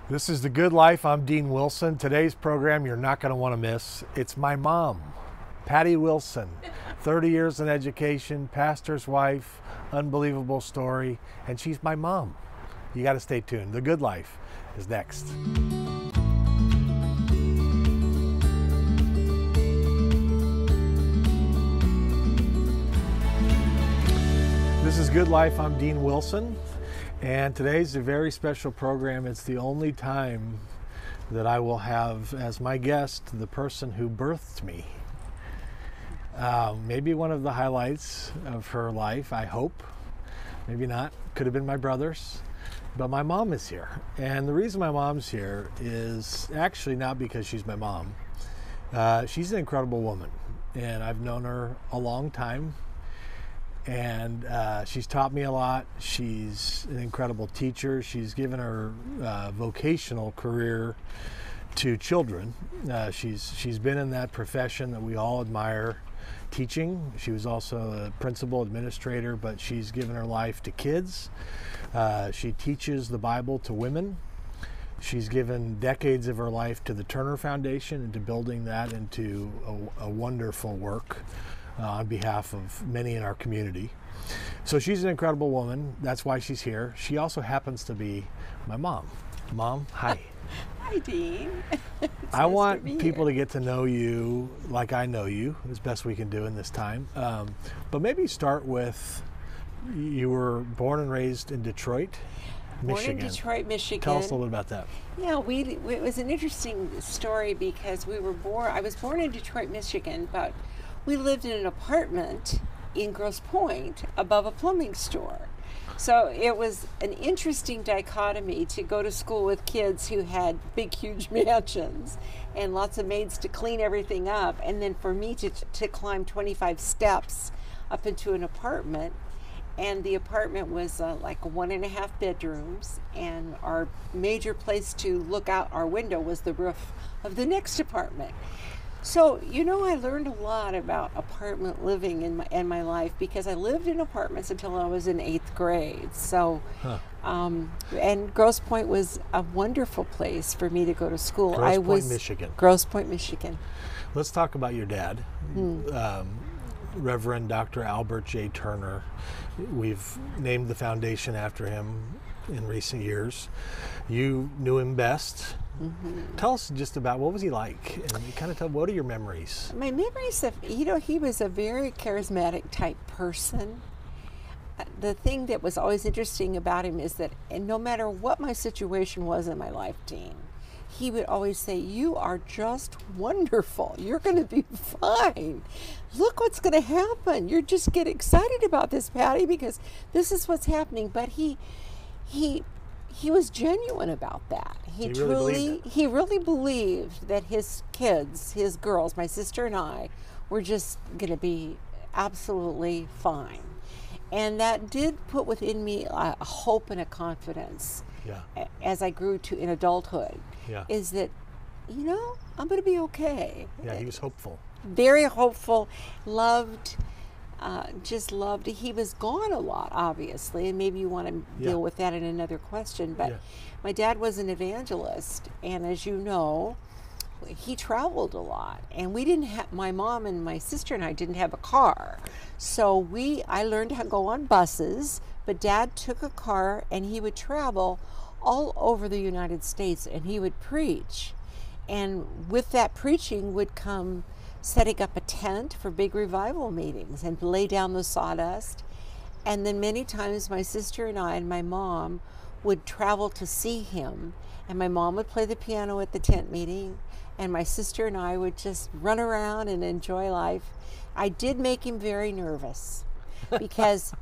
This is The Good Life. I'm Dean Wilson. Today's program you're not going to want to miss. It's my mom, Patty Wilson. 30 years in education, pastor's wife, unbelievable story, and she's my mom. You got to stay tuned. The Good Life is next. This is Good Life. I'm Dean Wilson. And today's a very special program. It's the only time that I will have as my guest the person who birthed me. Maybe one of the highlights of her life, I hope. Maybe not. Could have been my brothers. But my mom is here. And the reason my mom's here is actually not because she's my mom. She's an incredible woman. And I've known her a long time. And she's taught me a lot. She's an incredible teacher. She's given her vocational career to children. She's been in that profession that we all admire, teaching. She was also a principal administrator, but she's given her life to kids. She teaches the Bible to women. She's given decades of her life to the Turner Foundation and to building that into a wonderful work on behalf of many in our community. So she's an incredible woman. That's why she's here. She also happens to be my mom. Mom, hi. Hi, Dean. I want people to get to know you like I know you, as best we can do in this time. But maybe start with, you were born and raised in Detroit, Michigan. Born in Detroit, Michigan. Tell us a little bit about that. Yeah, it was an interesting story because I was born in Detroit, Michigan, but we lived in an apartment in Grosse Pointe above a plumbing store. So it was an interesting dichotomy to go to school with kids who had big, huge mansions and lots of maids to clean everything up, and then for me to climb 25 steps up into an apartment. And the apartment was like 1.5 bedrooms, and our major place to look out our window was the roof of the next apartment. So, I learned a lot about apartment living in my life because I lived in apartments until I was in 8th grade. So, and Grosse Pointe was a wonderful place for me to go to school. Michigan. Grosse Pointe, Michigan. Let's talk about your dad, Reverend Dr. Albert J. Turner. We've named the foundation after him in recent years. You knew him best. Mm-hmm. Tell us just about what was he like, and kind of what are your memories? My memories of, he was a very charismatic type person. The thing that was always interesting about him is that, and no matter what my situation was in my life, Dean, he would always say, "You are just wonderful. You're going to be fine. Look what's going to happen. You're just get excited about this, Patty, because this is what's happening." But he was genuine about that. He really believed that his kids, his girls, my sister and I, were just going to be absolutely fine. And that did put within me a hope and a confidence as I grew in adulthood. Yeah. Is that, I'm going to be okay. Yeah, he was hopeful. Very hopeful, just loved. He was gone a lot, obviously, and maybe you want to deal with that in another question. But my dad was an evangelist, and as you know, he traveled a lot. And we didn't have, my mom and my sister and I didn't have a car, so I learned how to go on buses. But Dad took a car, and he would travel all over the United States, and he would preach. And with that preaching would come setting up a tent for big revival meetings and lay down the sawdust. And then many times my sister and I and my mom would travel to see him, and my mom would play the piano at the tent meeting, and my sister and I would just run around and enjoy life. I did make him very nervous because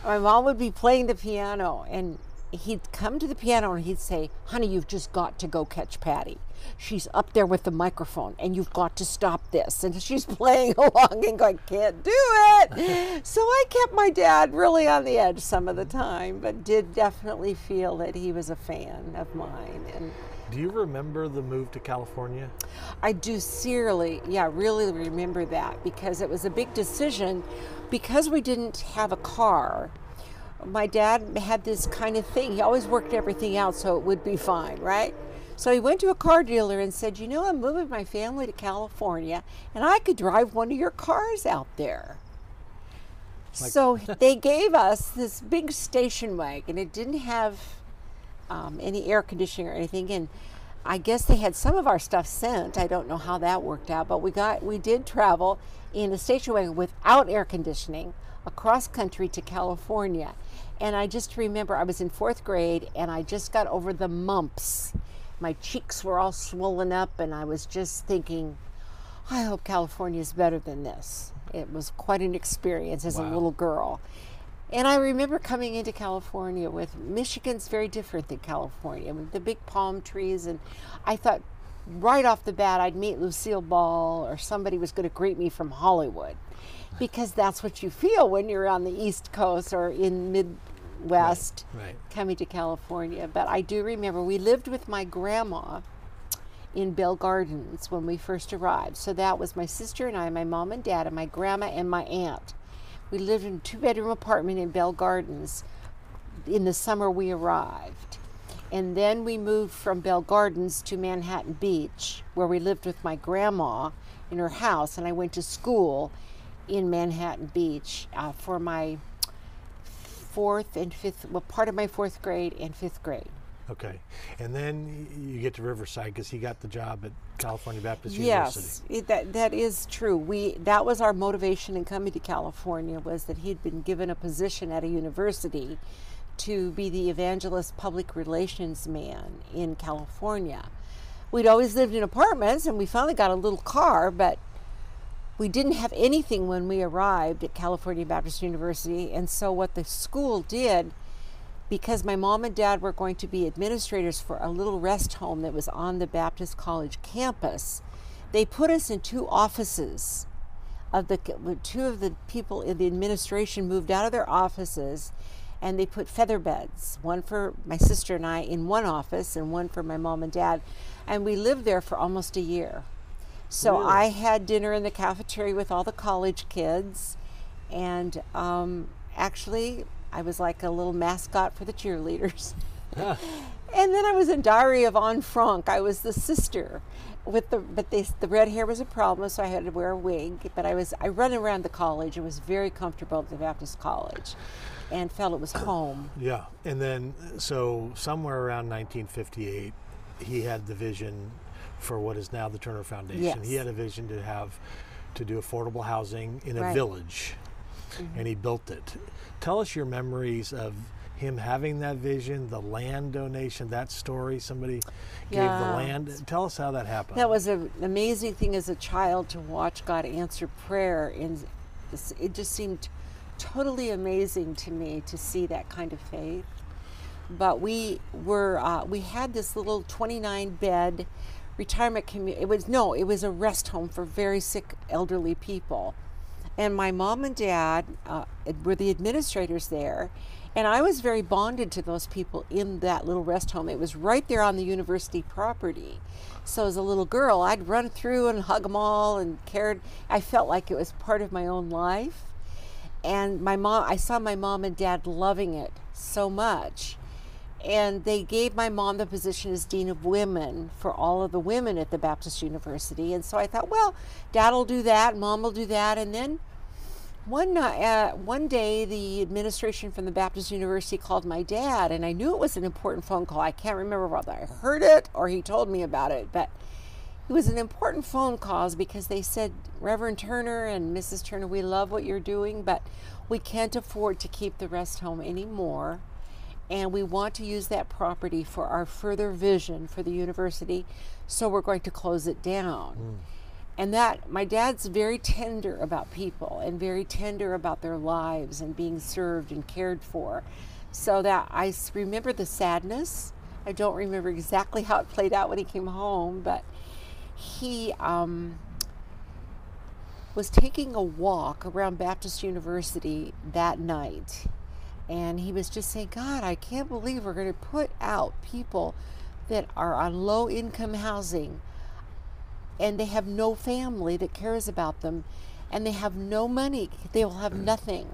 my mom would be playing the piano, and he'd come to the piano and he'd say, "Honey, you've just got to go catch Patty. She's up there with the microphone, and you've got to stop this." And she's playing along and going, "Can't do it." So I kept my dad really on the edge some of the time, but did definitely feel that he was a fan of mine. And do you remember the move to California? I do really remember that, because it was a big decision. Because we didn't have a car, my dad had this kind of thing. He always worked everything out so it would be fine, right? So he went to a car dealer and said, I'm moving my family to California and I could drive one of your cars out there. So they gave us this big station wagon. It didn't have any air conditioning or anything. And I guess they had some of our stuff sent. I don't know how that worked out, but we did travel in a station wagon without air conditioning across country to California. And I just remember I was in 4th grade and I just got over the mumps. My cheeks were all swollen up and I was just thinking, I hope California is better than this. It was quite an experience as a little girl. And I remember coming into California Michigan's very different than California, with the big palm trees. And I thought right off the bat I'd meet Lucille Ball or somebody was going to greet me from Hollywood, because that's what you feel when you're on the East Coast or in Midwest coming to California. But I do remember we lived with my grandma in Bell Gardens when we first arrived. So that was my sister and I, my mom and dad, and my grandma and my aunt. We lived in a 2-bedroom apartment in Bell Gardens in the summer we arrived. And then we moved from Bell Gardens to Manhattan Beach, where we lived with my grandma in her house, and I went to school in Manhattan Beach for my 4th and 5th, part of my 4th grade and 5th grade. Okay. And then you get to Riverside because he got the job at California Baptist University. Yes, that is true. That was our motivation in coming to California, was that he'd been given a position at a university to be the evangelist public relations man in California. We'd always lived in apartments and we finally got a little car, but we didn't have anything when we arrived at California Baptist University. And so what the school did, because my mom and dad were going to be administrators for a little rest home that was on the Baptist College campus, they put us in 2 offices. Two of the people in the administration moved out of their offices, and they put feather beds, one for my sister and I in one office and one for my mom and dad. And we lived there for almost a year. So Really? I had dinner in the cafeteria with all the college kids, and actually I was like a little mascot for the cheerleaders. And then I was in Diary of Anne Frank. I was the sister with the red hair was a problem, so I had to wear a wig. But I run around the college. It was very comfortable at the Baptist College, and felt it was home. Yeah. And then so somewhere around 1958, he had the vision for what is now the Turner Foundation. Yes. He had a vision to do affordable housing in a village, and he built it. Tell us your memories of him having that vision, the land donation, that story. Somebody gave the land. Tell us how that happened. That was an amazing thing as a child to watch God answer prayer. And it just seemed totally amazing to me to see that kind of faith. But we had this little 29-bed retirement community. It was a rest home for very sick elderly people. And my mom and dad were the administrators there. And I was very bonded to those people in that little rest home. It was right there on the university property. So as a little girl, I'd run through and hug them all and cared. I felt like it was part of my own life. And I saw my mom and dad loving it so much. And they gave my mom the position as Dean of Women for all of the women at the Baptist University. And so I thought, well, Dad will do that, and Mom will do that. And then one day, the administration from the Baptist University called my dad, and I knew it was an important phone call. I can't remember whether I heard it or he told me about it, but it was an important phone call because they said, Reverend Turner and Mrs. Turner, we love what you're doing, but we can't afford to keep the rest home anymore. And we want to use that property for our further vision for the university, so we're going to close it down. And that, my dad's very tender about people and very tender about their lives and being served and cared for. So that I remember the sadness. I don't remember exactly how it played out when he came home, but he was taking a walk around Baptist University that night. And he was just saying, God, I can't believe we're going to put out people that are on low-income housing, and they have no family that cares about them, and they have no money. They will have nothing.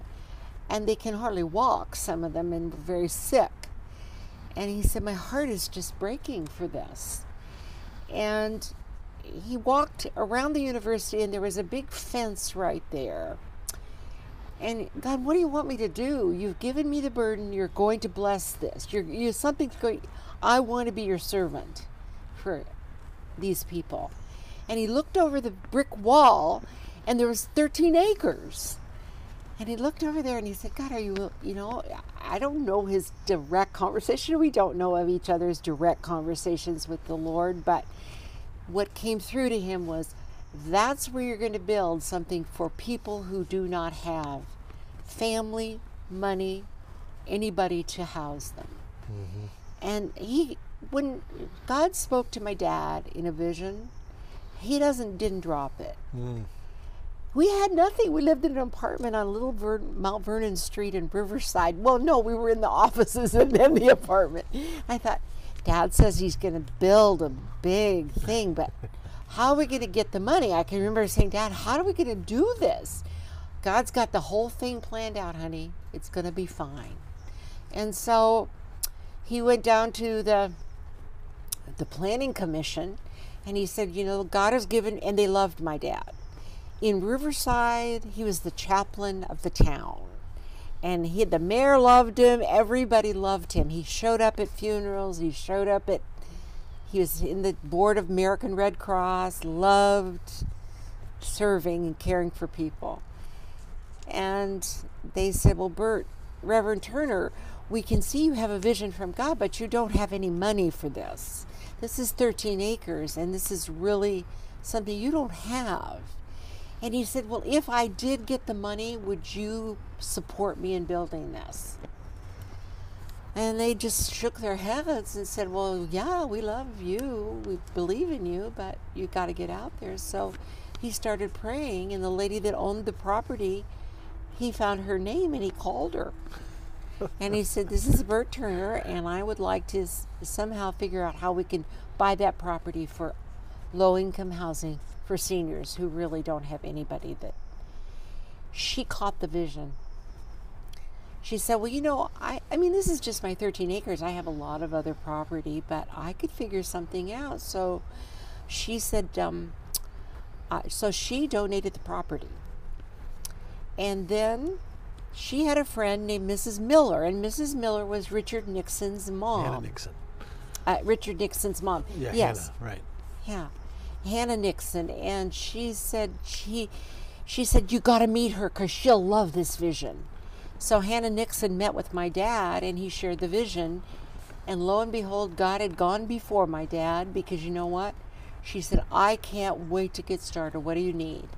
and they can hardly walk, some of them, and very sick. And he said, my heart is just breaking for this. And he walked around the university, and there was a big fence right there. And God, what do you want me to do? You've given me the burden. You're going to bless this. You're something's going. I want to be your servant for these people. And he looked over the brick wall, and there was 13 acres. And he looked over there and he said, God, are you, I don't know his direct conversation. We don't know of each other's direct conversations with the Lord, but what came through to him was, that's where you're going to build something for people who do not have family, money, anybody to house them. Mm-hmm. And when God spoke to my dad in a vision, he didn't drop it. Mm. We had nothing. We lived in an apartment on Little Mount Vernon Street in Riverside. Well, no, we were in the offices and then the apartment. I thought, Dad says he's going to build a big thing, but how are we going to get the money? I can remember saying, Dad, how are we going to do this? God's got the whole thing planned out, honey. It's going to be fine. And so he went down to the planning commission, and he said, God has given, and they loved my dad. In Riverside, he was the chaplain of the town. And the mayor loved him. Everybody loved him. He showed up at funerals. He was in the board of American Red Cross, loved serving and caring for people. And they said, well, Bert, Reverend Turner, we can see you have a vision from God, but you don't have any money for this. This is 13 acres, and this is really something you don't have. And he said, well, if I did get the money, would you support me in building this? And they just shook their heads and said, well, yeah, we love you. We believe in you, but you got to get out there. So he started praying, and the lady that owned the property, he found her name, and he called her. And he said, this is Bert Turner, and I would like to somehow figure out how we can buy that property for low-income housing for seniors who really don't have anybody that. She caught the vision. She said, well, I mean, this is just my 13 acres. I have a lot of other property, but I could figure something out. So she said, so she donated the property. And then she had a friend named Mrs. Miller, and Mrs. Miller was Richard Nixon's mom. Hannah Nixon. Richard Nixon's mom. Yeah, yes. Hannah, right. Yeah. Hannah Nixon, and she said, you got to meet her because she'll love this vision. So Hannah Nixon met with my dad, and he shared the vision, and lo and behold, God had gone before my dad, because you know what? She said, I can't wait to get started. What do you need?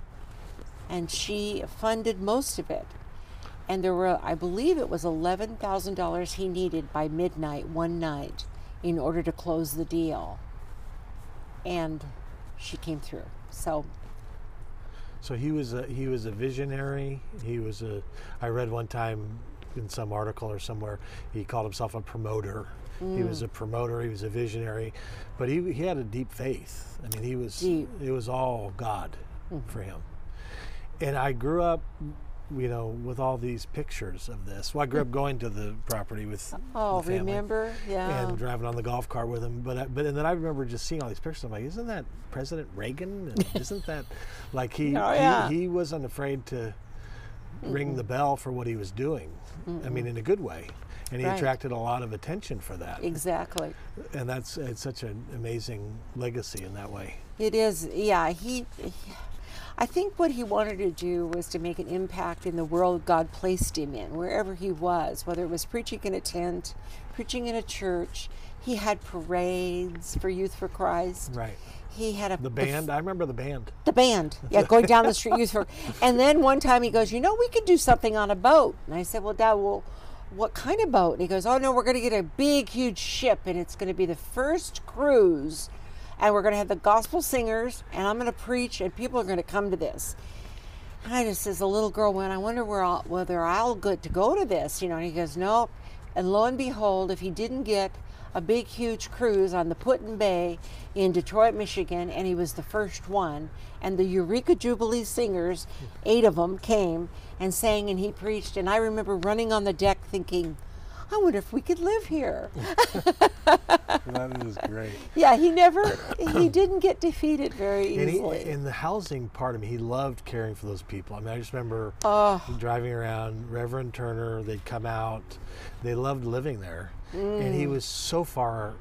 And she funded most of it. And there were, I believe it was $11,000 he needed by midnight one night in order to close the deal. And she came through. So he was a visionary. I read one time in some article or somewhere, he called himself a promoter. He was a promoter, he was a visionary, but he had a deep faith. I mean, it was all God for him. And I grew up, with all these pictures of this. Well, I grew up going to the property with the family. Remember? Yeah. And driving on the golf cart with him. And then I remember just seeing all these pictures. I'm like, isn't that President Reagan? And isn't that like he wasn't afraid to ring the bell for what he was doing. I mean, in a good way. And he attracted a lot of attention for that. Exactly. And it's such an amazing legacy in that way. It is. Yeah. I think what he wanted to do was to make an impact in the world God placed him in, wherever he was, whether it was preaching in a tent, preaching in a church. He had parades for Youth for Christ. Right. He had the band. I remember the band. The band. Yeah, going down the street, Youth for. And then one time he goes, we could do something on a boat. And I said, well, Dad, what kind of boat? And he goes, oh, no, we're going to get a big, huge ship, and it's going to be the first cruise. And we're going to have the gospel singers, and I'm going to preach, and people are going to come to this. And I just, as a little girl, went, I wonder whether I'll get to go to this, And he goes, no. And lo and behold, if he didn't get a big, huge cruise on the Put-in-Bay in Detroit, Michigan, and he was the first one. And the Eureka Jubilee singers, 8 of them, came and sang, and he preached. And I remember running on the deck thinking, I wonder if we could live here. That is great. Yeah, he didn't get defeated very easily. In the housing part of him, he loved caring for those people. I mean, I just remember driving around, Reverend Turner, they'd come out. They loved living there. And he was so far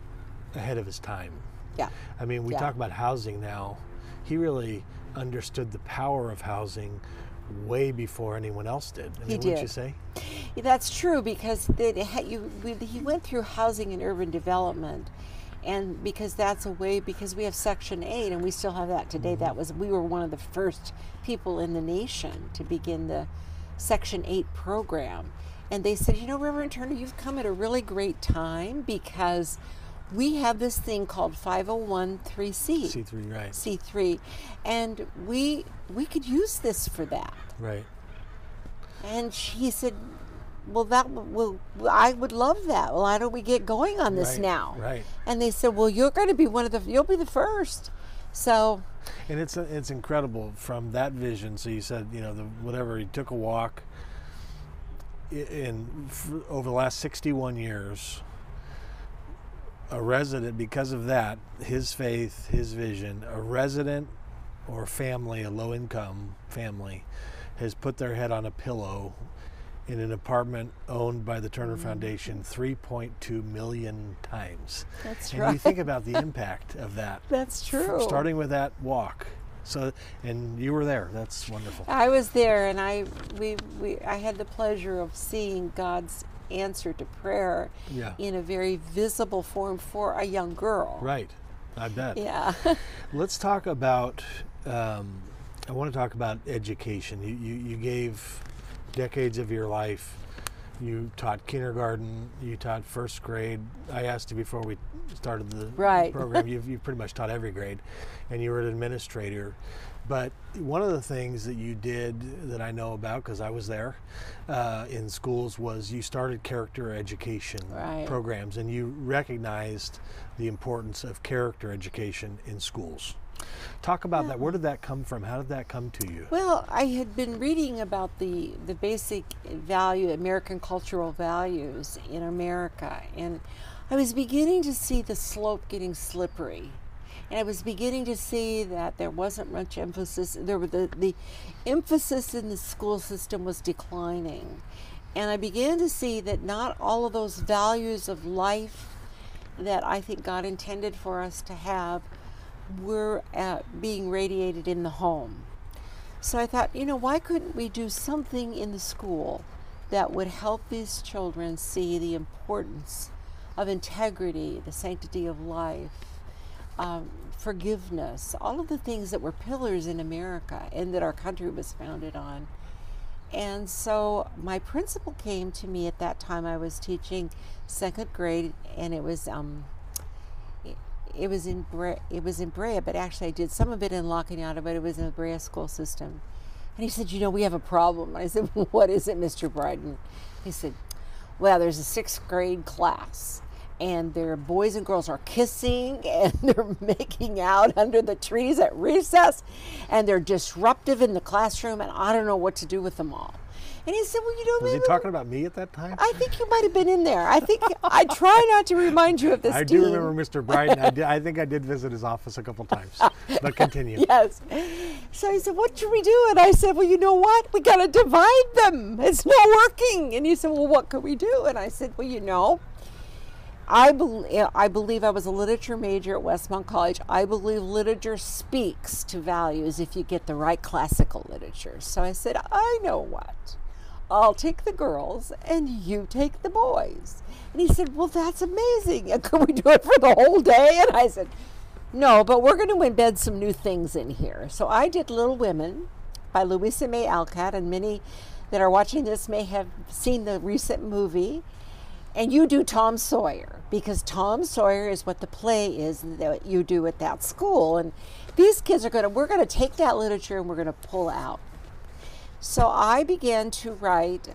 ahead of his time. Yeah. I mean, we talk about housing now. He really understood the power of housing way before anyone else did. I mean, wouldn't you say? Yeah, that's true, because he went through housing and urban development, and because we have Section 8, and we still have that today. We were one of the first people in the nation to begin the Section 8 program. And they said, Reverend Turner, you've come at a really great time, because we have this thing called 501(c)(3). C3, right. C3. And we could use this for that. Right. And he said, I would love that. Well, why don't we get going on this now? Right. And they said, well, you're going to be you'll be the first. So. And it's incredible from that vision. So you said, he took a walk over the last 61 years, a resident, because of that, his faith, his vision, a resident or family, a low-income family, has put their head on a pillow in an apartment owned by the Turner Foundation 3.2 million times. That's and right. You think about the impact of that. That's true. Starting with that walk. So, and you were there. That's wonderful. I was there, and I had the pleasure of seeing God's answer to prayer in a very visible form for a young girl. Right. I bet. Yeah. Let's talk about, I want to talk about education. You gave decades of your life. You taught kindergarten, you taught first grade. I asked you before we started the program, you've pretty much taught every grade, and you were an administrator. But one of the things that you did that I know about, because I was there in schools, was you started character education programs, and you recognized the importance of character education in schools. Talk about that. Where did that come from? How did that come to you? Well, I had been reading about the basic American cultural values in America, and I was beginning to see the slope getting slippery. And I was beginning to see that there wasn't much emphasis. The emphasis in the school system was declining. And I began to see that not all of those values of life that I think God intended for us to have were being radiated in the home. So I thought, why couldn't we do something in the school that would help these children see the importance of integrity, the sanctity of life, forgiveness, all of the things that were pillars in America and that our country was founded on. And so my principal came to me at that time. I was teaching second grade, and it was in Brea, but actually I did some of it in La Cañada, but it was in the Brea school system. And he said, we have a problem. I said, well, what is it, Mr. Bryden? He said, well, there's a sixth grade class, and their boys and girls are kissing, and they're making out under the trees at recess, and they're disruptive in the classroom, and I don't know what to do with them all. And he said, well, was he talking about me at that time? I think you might have been in there. I think I try not to remind you of this. I do remember Mr. Bryden. I think I did visit his office a couple times. But continue. Yes. So he said, what should we do? And I said, well, you know what? We got to divide them. It's not working. And he said, well, what could we do? And I said, well, I believe I was a literature major at Westmont College. I believe literature speaks to values if you get the right classical literature. So I said, I know what. I'll take the girls and you take the boys. And he said, well, that's amazing. Could we do it for the whole day? And I said, no, but we're going to embed some new things in here. So I did Little Women by Louisa May Alcott, and many that are watching this may have seen the recent movie. And you do Tom Sawyer, because Tom Sawyer is what the play is that you do at that school. And these kids we're going to take that literature and we're going to pull out. So I began to write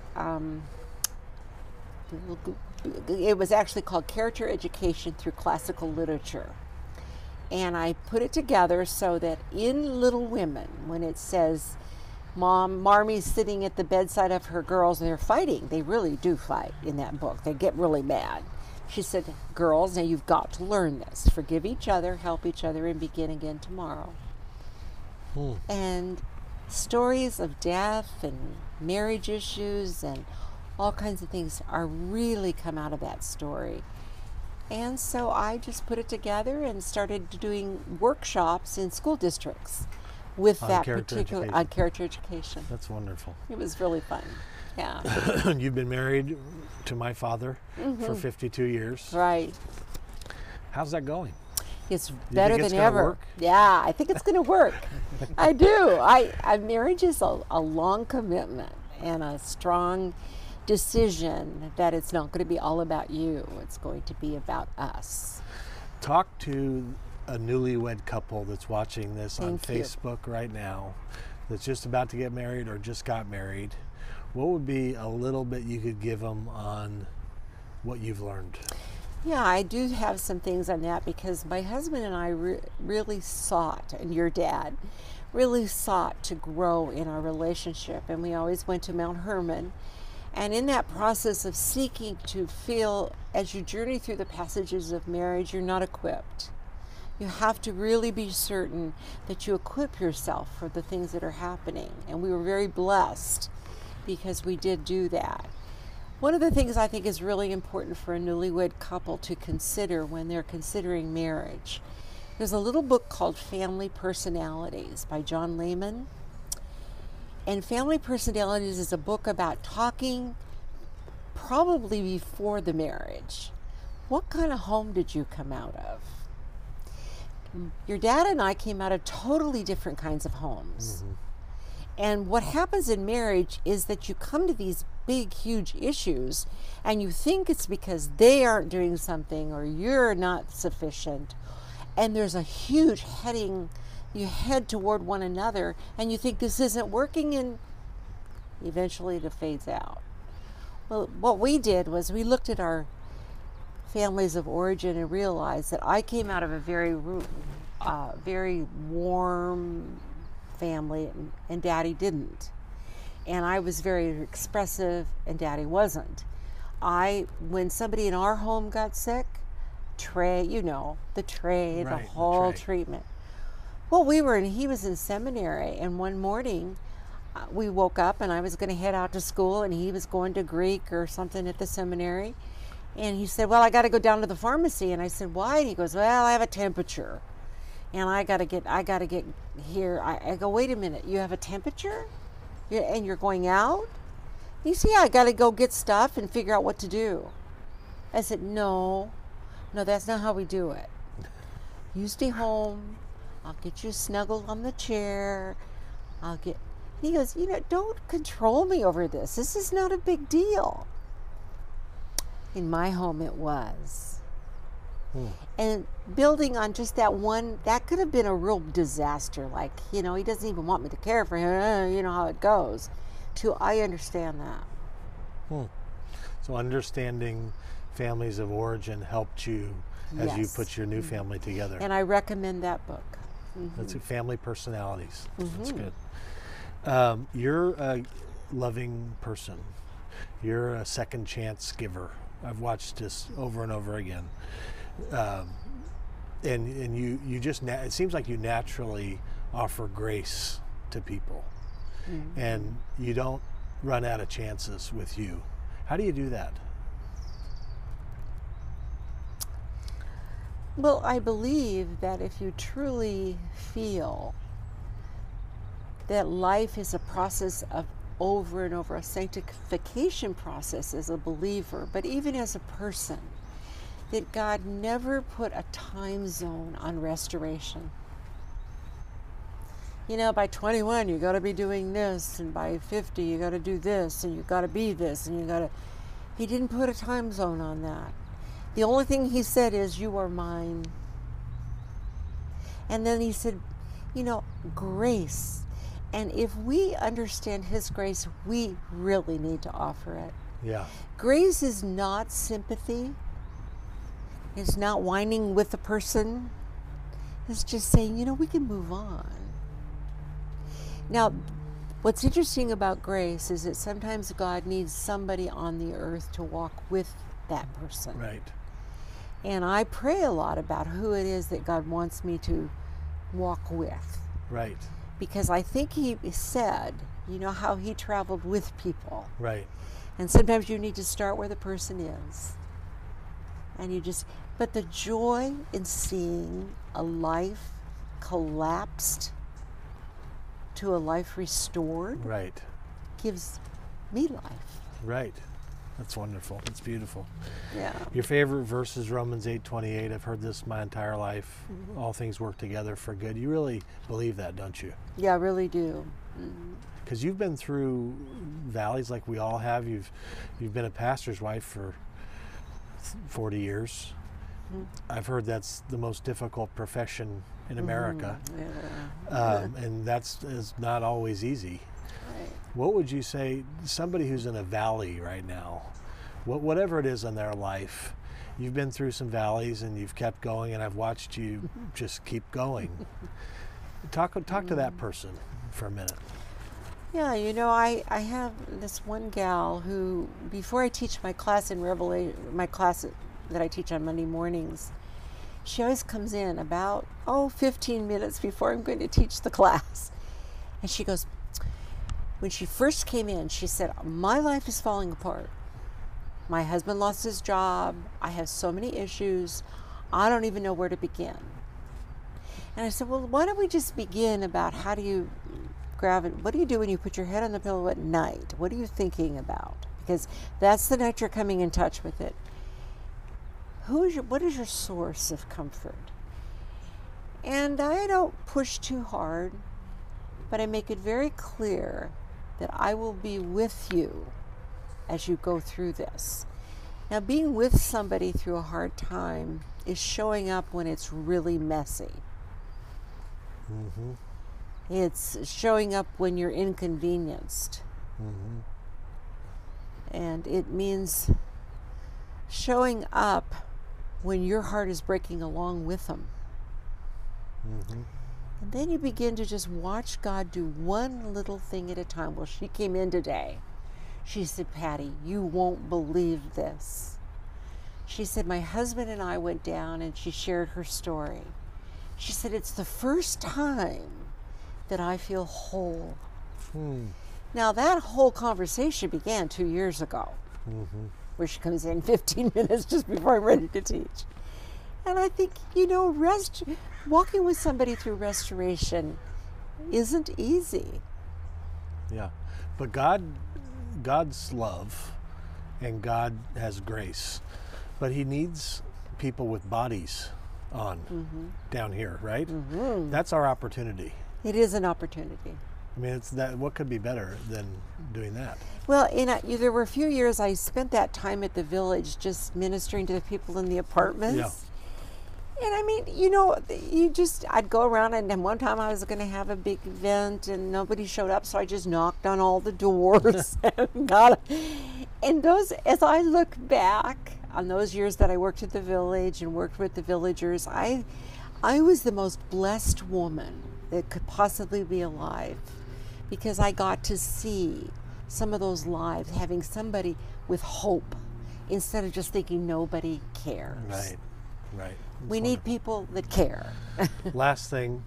it was actually called Character Education Through Classical Literature. And I put it together so that in Little Women, when it says, Marmie's sitting at the bedside of her girls and they're fighting. They really do fight in that book. They get really mad. She said, girls, now you've got to learn this. Forgive each other, help each other, and begin again tomorrow. And stories of death and marriage issues and all kinds of things are really come out of that story. And so I just put it together and started doing workshops in school districts with that particular on character education. That's wonderful. It was really fun. Yeah. You've been married to my father for 52 years. Right. How's that going? It's better than ever. Work? Yeah, I think it's going to work. I do. Marriage is a long commitment and a strong decision that it's not going to be all about you. It's going to be about us. Talk to a newlywed couple that's watching this on Facebook right now, that's just about to get married or just got married. What would be a little bit you could give them on what you've learned? Yeah, I do have some things on that because my husband and I really sought, and your dad really sought to grow in our relationship, and we always went to Mount Hermon. And in that process of seeking to feel, as you journey through the passages of marriage, you're not equipped. You have to really be certain that you equip yourself for the things that are happening. And we were very blessed because we did do that. One of the things I think is really important for a newlywed couple to consider when they're considering marriage, there's a little book called Family Personalities by John Lehman. And Family Personalities is a book about talking probably before the marriage. What kind of home did you come out of? Your dad and I came out of totally different kinds of homes. And what happens in marriage is that you come to these big, huge issues and you think it's because they aren't doing something or you're not sufficient. And there's a huge you head toward one another and you think this isn't working, and eventually it fades out. Well, what we did was we looked at our families of origin and realized that I came out of a very warm family and Daddy didn't. And I was very expressive and Daddy wasn't. When somebody in our home got sick, the whole treatment. Well, he was in seminary, and one morning we woke up and I was going to head out to school and he was going to Greek or something at the seminary. And he said, well, I got to go down to the pharmacy. And I said, why? And he goes, well, I have a temperature and I got to get here. I go, wait a minute, you have a temperature? And you're going out? He said, yeah, I got to go get stuff and figure out what to do. I said, no, that's not how we do it. You stay home. I'll get you snuggled on the chair. He goes, don't control me over this. This is not a big deal. In my home, it was. And building on just that one, that could have been a real disaster. Like, he doesn't even want me to care for him. You know how it goes. I understand that. So understanding families of origin helped you as you put your new family together. And I recommend that book. That's Family Personalities. That's good. You're a loving person. You're a second chance giver. I've watched this over and over again. And you just, it seems like you naturally offer grace to people. And you don't run out of chances with you. How do you do that? Well, I believe that if you truly feel that life is a process of over and over, a sanctification process as a believer, but even as a person, that God never put a time zone on restoration. By 21, you got to be doing this, and by 50, you got to do this, and you got to be this, and He didn't put a time zone on that. The only thing He said is, you are mine. And then He said, grace. And if we understand His grace, we really need to offer it. Yeah. Grace is not sympathy. It's not whining with the person. It's just saying, we can move on. Now, what's interesting about grace is that sometimes God needs somebody on the earth to walk with that person. Right. And I pray a lot about who it is that God wants me to walk with. Right. Because I think he said, how he traveled with people. Right. And sometimes you need to start where the person is. And but the joy in seeing a life collapsed to a life restored. Right. Gives me life. Right. That's wonderful. It's beautiful. Yeah. Your favorite verse is Romans 8:28. I've heard this my entire life. Mm-hmm. All things work together for good. You really believe that, don't you? Yeah, I really do. Because you've been through valleys like we all have. You've been a pastor's wife for 40 years. Mm-hmm. I've heard that's the most difficult profession in America. Yeah. And is not always easy. Right. What would you say, somebody who's in a valley right now, whatever it is in their life, you've been through some valleys and you've kept going, and I've watched you just keep going. Talk to that person for a minute. Yeah, I have this one gal who, before I teach my class in Revelation, my class that I teach on Monday mornings, she always comes in about, 15 minutes before I'm going to teach the class. And she goes, when she first came in, she said, my life is falling apart. My husband lost his job. I have so many issues. I don't even know where to begin. And I said, well, why don't we just begin about how do you what do you do when you put your head on the pillow at night? What are you thinking about? Because that's the night you're coming in touch with it. What is your source of comfort? And I don't push too hard, but I make it very clear that I will be with you as you go through this. Now, being with somebody through a hard time is showing up when it's really messy. Mm-hmm. It's showing up when you're inconvenienced. Mm-hmm. And it means showing up when your heart is breaking along with them. Mm-hmm. And then you begin to just watch God do one little thing at a time. Well, she came in today. She said, Patty, you won't believe this. She said, my husband and I went down, and she shared her story. She said, it's the first time that I feel whole. Now, that whole conversation began 2 years ago, where she comes in 15 minutes just before I'm ready to teach. And I think, walking with somebody through restoration isn't easy. Yeah. But God's love, and God has grace. But he needs people with bodies on down here, right? Mm-hmm. That's our opportunity. It is an opportunity. I mean, what could be better than doing that? Well, there were a few years I spent that time at the village just ministering to the people in the apartments. Yeah. And I mean, I'd go around, and one time I was going to have a big event and nobody showed up, so I just knocked on all the doors and as I look back on those years that I worked at the village and worked with the villagers, I was the most blessed woman that could possibly be alive, because I got to see some of those lives having somebody with hope instead of just thinking nobody cares. Right. We need people that care. Last thing,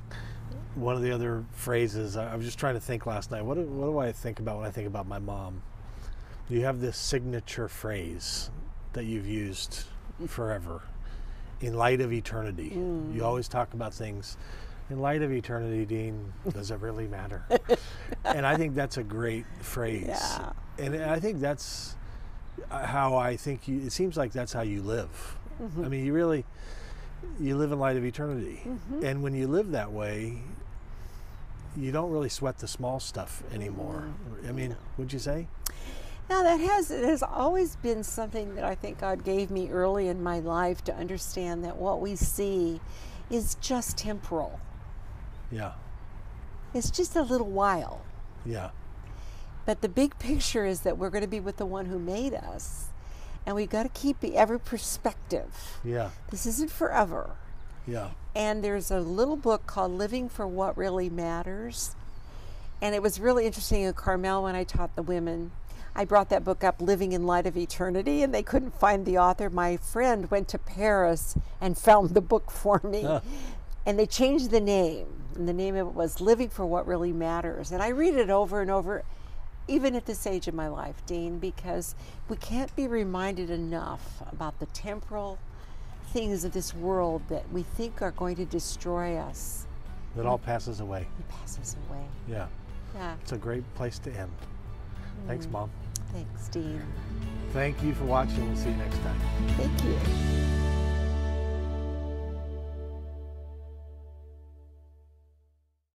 one of the other phrases, I was just trying to think last night, what do I think about when I think about my mom? You have this signature phrase that you've used forever, in light of eternity. You always talk about things, in light of eternity, Dean, does it really matter? And I think that's a great phrase. Yeah. And I think that's how it seems like that's how you live. I mean, you live in light of eternity. And when you live that way, you don't really sweat the small stuff anymore. I mean, would you say? Now, it has always been something that I think God gave me early in my life, to understand that what we see is just temporal. Yeah. It's just a little while. Yeah. But the big picture is that we're going to be with the one who made us. And we've got to keep every perspective. Yeah. This isn't forever. Yeah. And there's a little book called Living for What Really Matters. And it was really interesting at Carmel when I taught the women. I brought that book up, Living in Light of Eternity, and they couldn't find the author. My friend went to Paris and found the book for me. And they changed the name. And the name of it was Living for What Really Matters. And I read it over and over, even at this age of my life, Dean, because we can't be reminded enough about the temporal things of this world that we think are going to destroy us. That all passes away. It passes away. Yeah. Yeah. It's a great place to end. Thanks, Mom. Thanks, Dean. Thank you for watching. We'll see you next time. Thank you.